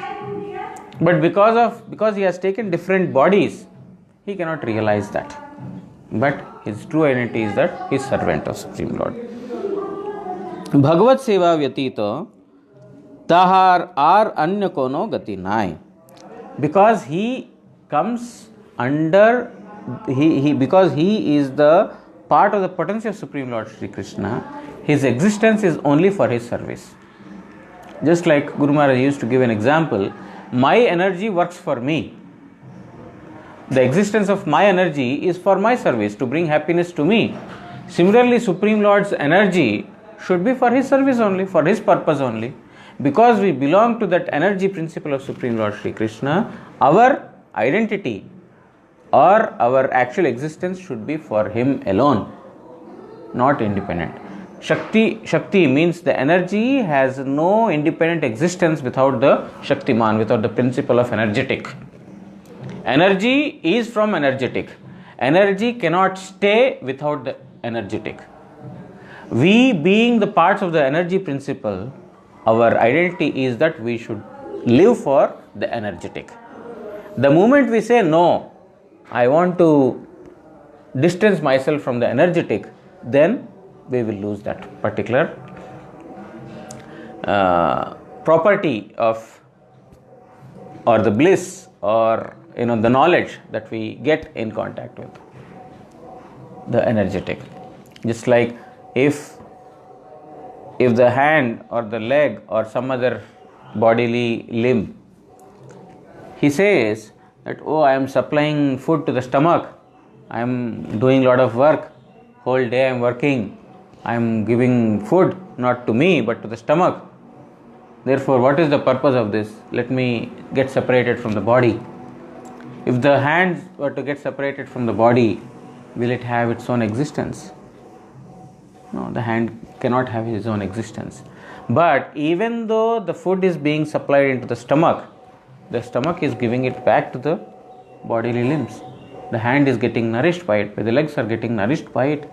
But because he has taken different bodies, he cannot realize that. But his true identity is that he is servant of Supreme Lord. Bhagavad Seva Vyatita Tahar ar anya kono gati nai. Because he comes under, because he is the part of the potency of Supreme Lord Sri Krishna, his existence is only for his service. Just like Guru Maharaj used to give an example, my energy works for me. The existence of my energy is for my service, to bring happiness to me. Similarly, Supreme Lord's energy should be for his service only, for his purpose only. Because we belong to that energy principle of Supreme Lord Sri Krishna, our identity or our actual existence should be for him alone, not independent. Shakti means the energy has no independent existence without the Shaktiman, without the principle of energetic. Energy is from energetic. Energy cannot stay without the energetic. We being the parts of the energy principle, our identity is that we should live for the energetic. The moment we say, no, I want to distance myself from the energetic, then we will lose that particular property of, or the bliss, or the knowledge that we get in contact with the energetic. Just like if the hand or the leg or some other bodily limb, he says that, oh, I am supplying food to the stomach, I am doing a lot of work, whole day I am working, I am giving food not to me but to the stomach. Therefore, what is the purpose of this? Let me get separated from the body. If the hand were to get separated from the body, will it have its own existence? No, the hand cannot have its own existence. But even though the food is being supplied into the stomach is giving it back to the bodily limbs. The hand is getting nourished by it, the legs are getting nourished by it.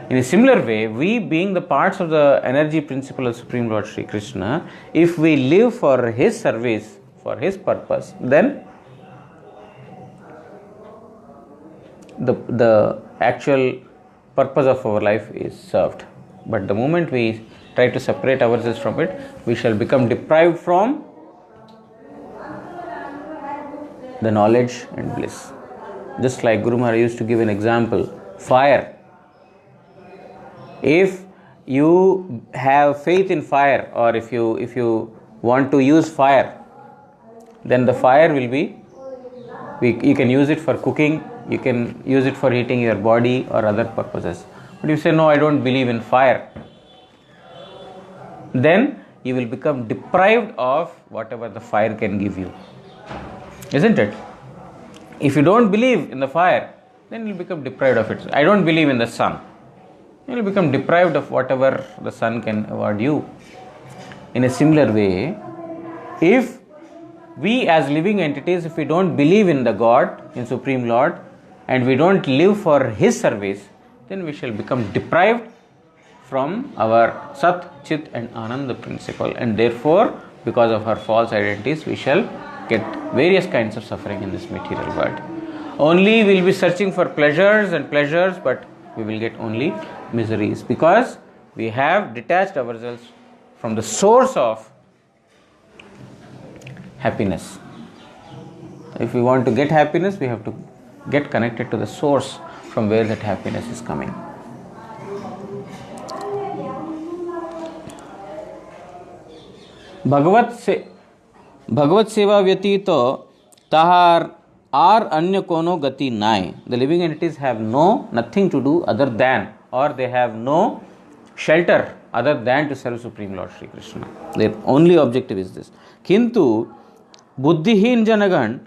In a similar way, we being the parts of the energy principle of Supreme Lord Sri Krishna, if we live for His service, for His purpose, then the actual purpose of our life is served. But the moment we try to separate ourselves from it, we shall become deprived from the knowledge and bliss. Just like Guru Maharaj used to give an example, fire. If you have faith in fire, or if you want to use fire, then the fire will be, you can use it for cooking, you can use it for heating your body or other purposes. But you say, no, I don't believe in fire, then you will become deprived of whatever the fire can give you. Isn't it? If you don't believe in the fire, then you will become deprived of it. I don't believe in the sun. You will become deprived of whatever the sun can award you. In a similar way, if we as living entities, if we don't believe in the God, in Supreme Lord, and we don't live for His service, then we shall become deprived from our Sat, Chit and Ananda principle, and therefore, because of our false identities, we shall get various kinds of suffering in this material world. Only we will be searching for pleasures, but we will get only miseries, because we have detached ourselves from the source of happiness. If we want to get happiness, we have to get connected to the source from where that happiness is coming. भगवत सेवा व्यतीत ताहार are अन्य कोनो गति नाय. The living entities have nothing to do other than, or they have no shelter other than to serve Supreme Lord Sri Krishna. Their only objective is this. किंतु बुद्धिहीन जनगण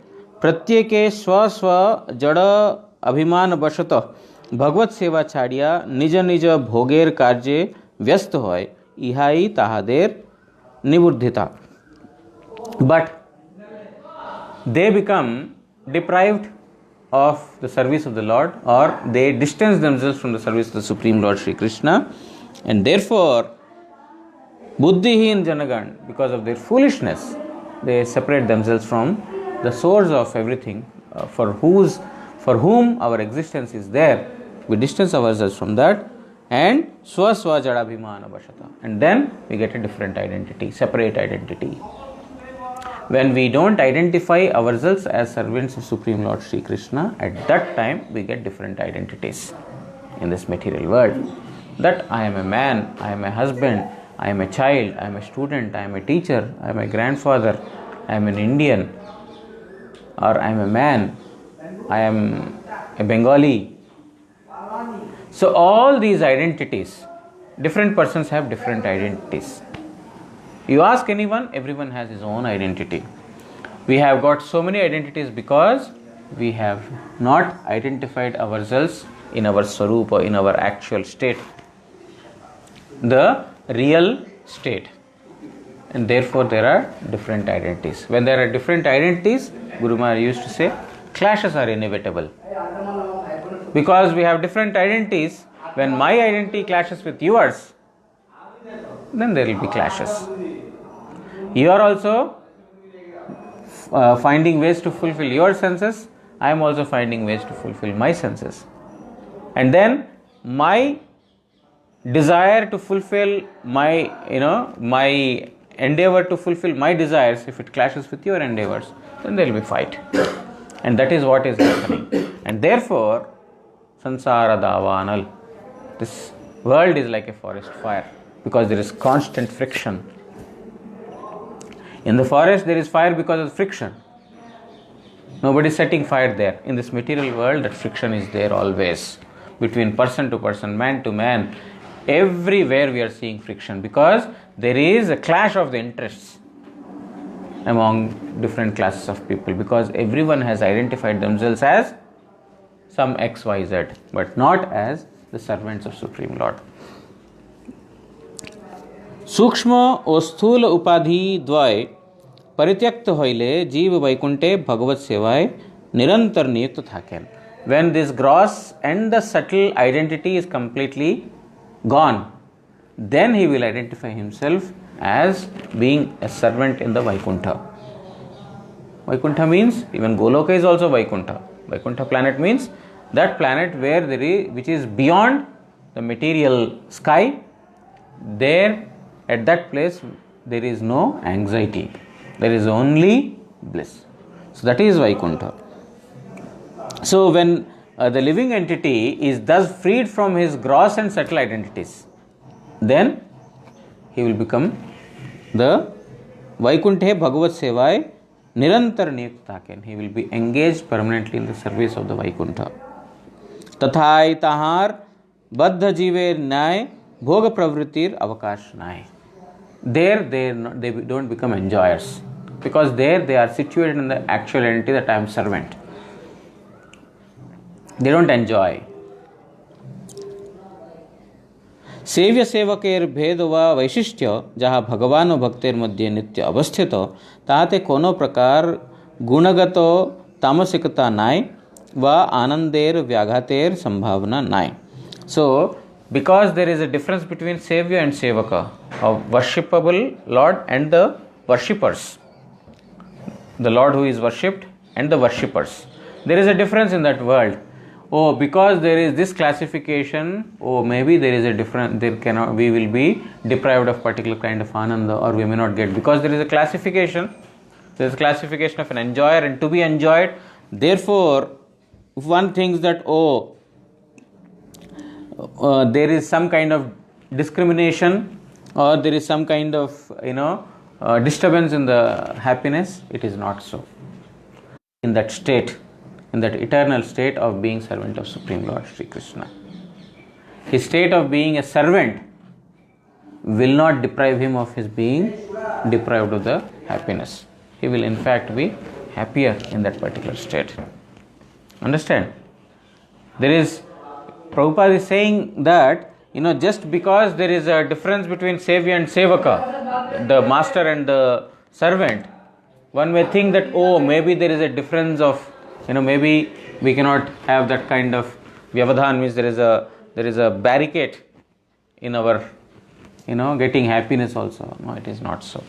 प्रत्येके स्व स्व जड़ अभिमान वशतः भगवत सेवा छाड़िया निज निज भोगेर कार्ये व्यस्त होय इहाई ताहादेर निबुद्धिता. But they become deprived of the service of the Lord, or they distance themselves from the service of the Supreme Lord Sri Krishna, and therefore buddhihin janagan, because of their foolishness, they separate themselves from the source of everything, for whom our existence is there. We distance ourselves from that, and swaswa jadabhimana vashata, and then we get a different identity, separate identity. When we don't identify ourselves as servants of Supreme Lord Sri Krishna, at that time we get different identities in this material world. That I am a man, I am a husband, I am a child, I am a student, I am a teacher, I am a grandfather, I am an Indian, or I am a man, I am a Bengali. So all these identities, different persons have different identities. You ask anyone, everyone has his own identity. We have got so many identities because we have not identified ourselves in our swarupa, in our actual state, the real state. And therefore there are different identities. When there are different identities, Guru Maharaj used to say, clashes are inevitable. Because we have different identities, when my identity clashes with yours, then there will be clashes. You are also finding ways to fulfill your senses. I am also finding ways to fulfill my senses. And then my desire to fulfill my endeavor to fulfill my desires, if it clashes with your endeavors, then there will be fight. And that is what is happening. And therefore, sansara davanal, this world is like a forest fire, because there is constant friction. In the forest there is fire because of friction. Nobody is setting fire there. In this material world, that friction is there always. Between person to person, man to man, everywhere we are seeing friction, because there is a clash of the interests. among different classes of people, because everyone has identified themselves as some XYZ, but not as the servants of Supreme Lord. सूक्ष्म और स्थूल उपाधि द्वय परित्यक्त होइले जीव वैकुंठे भगवत सेवाय निरंतर नियुक्त थाकेन. When this gross and the subtle identity is completely gone, then he will identify himself as being a servant in the Vaikuntha. Vaikuntha means, even Goloka is also Vaikuntha. Vaikuntha planet means that planet where there is, which is beyond the material sky. There, at that place, there is no anxiety. There is only bliss. So that is Vaikuntha. So when the living entity is thus freed from his gross and subtle identities, then he will become the Vaikunthe Bhagavat Sevai Nirantar Niyuktaken. He will be engaged permanently in the service of the Vaikuntha. Tathai Tahar Baddha Jive Nai Bhoga Pravritir Avakash Nai. There they don't become enjoyers, because there they are situated in the actual entity that I am servant. They don't enjoy. सेव्य सेवकेर भेद व वैशिष्ट्य जहाँ भगवान और भक्तेर मध्य नित्य अवस्थित ताते कोनो प्रकार गुणगत तामसिकता नाय व आनंदेर व्याघातेर संभावना नाय. So, because there is a difference between Savior and Sevaka, of worshipable Lord and the worshippers, the Lord who is worshipped and the worshippers, there is a difference in that world. Oh, because there is this classification, oh, maybe there is a different, there cannot, we will be deprived of particular kind of ananda, or we may not get, because there is a classification. There is a classification of an enjoyer and to be enjoyed. Therefore, if one thinks that, there is some kind of discrimination, or there is some kind of, disturbance in the happiness, it is not so. In that state, in that eternal state of being servant of Supreme Lord Sri Krishna, his state of being a servant will not deprive him of his being deprived of the happiness. He will in fact be happier in that particular state. Understand? There is, Prabhupada is saying that, just because there is a difference between Sevya and Sevaka, the master and the servant, one may think that, maybe there is a difference of, maybe we cannot have that kind of vyavadhan, means there is a barricade in our, getting happiness also. No, it is not so.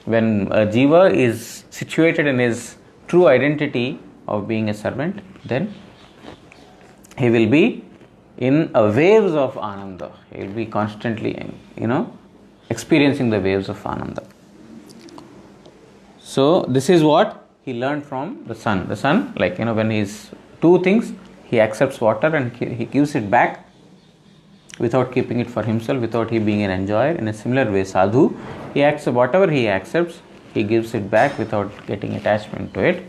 When a jiva is situated in his true identity of being a servant, then he will be in a waves of ananda. He will be constantly, experiencing the waves of ananda. So this is what he learned from the sun. The sun, when he is two things, he accepts water and he gives it back without keeping it for himself, without he being an enjoyer. In a similar way, sadhu, he accepts whatever he accepts, he gives it back without getting attachment to it.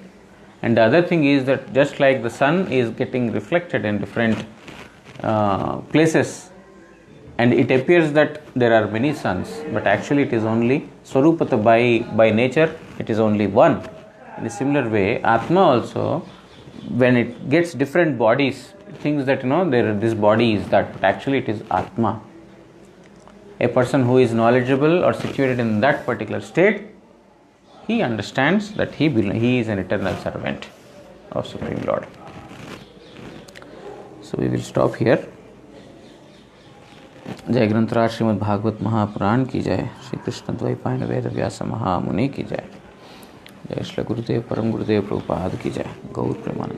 And the other thing is that just like the sun is getting reflected in different places, and it appears that there are many suns, but actually it is only Swarupata, by nature, it is only one. In a similar way, Atma also, when it gets different bodies, it thinks that this body is that, but actually it is Atma. A person who is knowledgeable or situated in that particular state, he understands that he is an eternal servant of Supreme Lord. So we will stop here. जय ग्रंथराज श्रीमद् भागवत महापुराण की जय. श्री कृष्ण द्वैपायन वेद व्यास महामुनि की जय. जय श्री गुरुदेव परम गुरुदेव प्रभुपाद की जय. गौर प्रेमानंद.